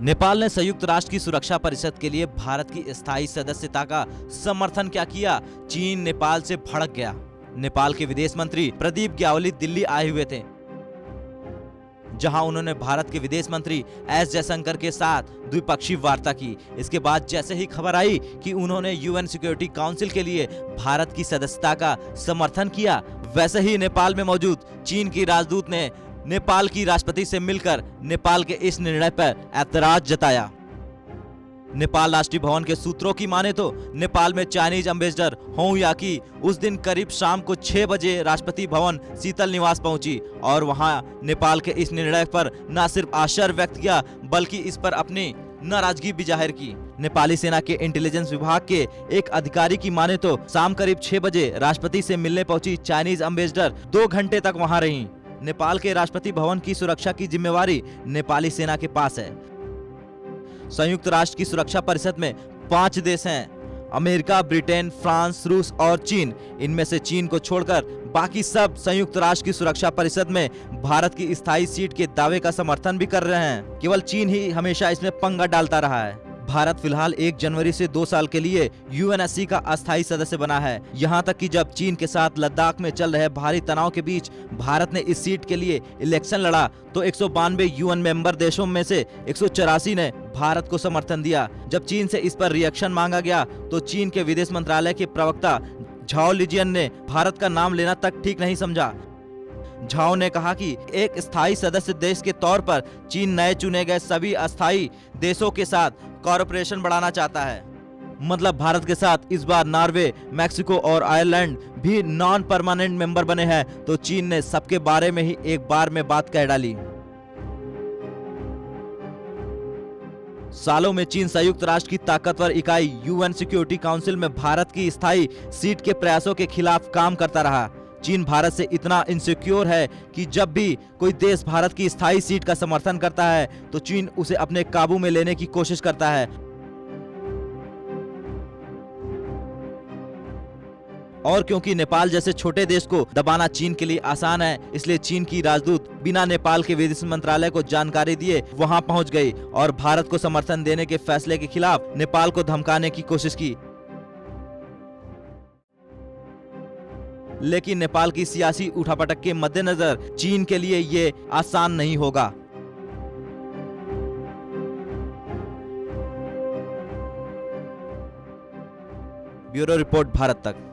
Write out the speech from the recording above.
नेपाल ने संयुक्त राष्ट्र की सुरक्षा परिषद के लिए भारत की स्थायी सदस्यता का समर्थन क्या किया? चीन नेपाल से भड़क गया। नेपाल के विदेश मंत्री प्रदीप ग्यावली दिल्ली आए हुए थे, जहां उन्होंने भारत के विदेश मंत्री एस जयशंकर के साथ द्विपक्षीय वार्ता की। इसके बाद जैसे ही खबर आई कि उन्होंने यूएन सिक्योरिटी काउंसिल के लिए भारत की सदस्यता का समर्थन किया, वैसे ही नेपाल में मौजूद चीन की राजदूत ने नेपाल की राष्ट्रपति से मिलकर नेपाल के इस निर्णय पर ऐतराज जताया। नेपाल राष्ट्रीय भवन के सूत्रों की माने तो नेपाल में चाइनीज एम्बेसडर होंग याकी उस दिन करीब शाम को 6 बजे राष्ट्रपति भवन शीतल निवास पहुंची और वहां नेपाल के इस निर्णय पर न सिर्फ आश्चर्य व्यक्त किया बल्कि इस पर अपनी नाराजगी भी जाहिर की। नेपाली सेना के इंटेलिजेंस विभाग के एक अधिकारी की माने तो शाम करीब 6 बजे राष्ट्रपति से मिलने पहुंची चाइनीज एम्बेसडर 2 घंटे तक वहां रहीं। नेपाल के राष्ट्रपति भवन की सुरक्षा की जिम्मेवारी नेपाली सेना के पास है। संयुक्त राष्ट्र की सुरक्षा परिषद में 5 देश हैं, अमेरिका, ब्रिटेन, फ्रांस, रूस और चीन। इनमें से चीन को छोड़कर बाकी सब संयुक्त राष्ट्र की सुरक्षा परिषद में भारत की स्थायी सीट के दावे का समर्थन भी कर रहे हैं। केवल चीन ही हमेशा इसमें पंगा डालता रहा है। भारत फिलहाल 1 जनवरी से 2 साल के लिए यूएनएससी का अस्थायी सदस्य बना है। यहां तक कि जब चीन के साथ लद्दाख में चल रहे भारी तनाव के बीच भारत ने इस सीट के लिए इलेक्शन लड़ा तो 192 यूएन मेंबर देशों में से 184 ने भारत को समर्थन दिया। जब चीन से इस पर रिएक्शन मांगा गया तो चीन के विदेश मंत्रालय के प्रवक्ता झाओ लिजियन ने भारत का नाम लेना तक ठीक नहीं समझा। झाओ ने कहा कि एक स्थायी सदस्य देश के तौर पर चीन नए चुने गए सभी अस्थायी देशों के साथ कॉर्पोरेशन बढ़ाना चाहता है। मतलब भारत के साथ इस बार नॉर्वे, मैक्सिको और आयरलैंड भी नॉन परमानेंट मेंबर बने हैं, तो चीन ने सबके बारे में ही एक बार में बात कह डाली। सालों में चीन संयुक्त राष्ट्र की ताकतवर इकाई यूएन सिक्योरिटी काउंसिल में भारत की स्थायी सीट के प्रयासों के खिलाफ काम करता रहा। चीन भारत से इतना इनसिक्योर है कि जब भी कोई देश भारत की स्थायी सीट का समर्थन करता है तो चीन उसे अपने काबू में लेने की कोशिश करता है। और क्योंकि नेपाल जैसे छोटे देश को दबाना चीन के लिए आसान है, इसलिए चीन की राजदूत बिना नेपाल के विदेश मंत्रालय को जानकारी दिए वहां पहुंच गई और भारत को समर्थन देने के फैसले के खिलाफ नेपाल को धमकाने की कोशिश की। लेकिन नेपाल की सियासी उठापटक के मद्देनजर चीन के लिए ये आसान नहीं होगा। ब्यूरो रिपोर्ट, भारत तक।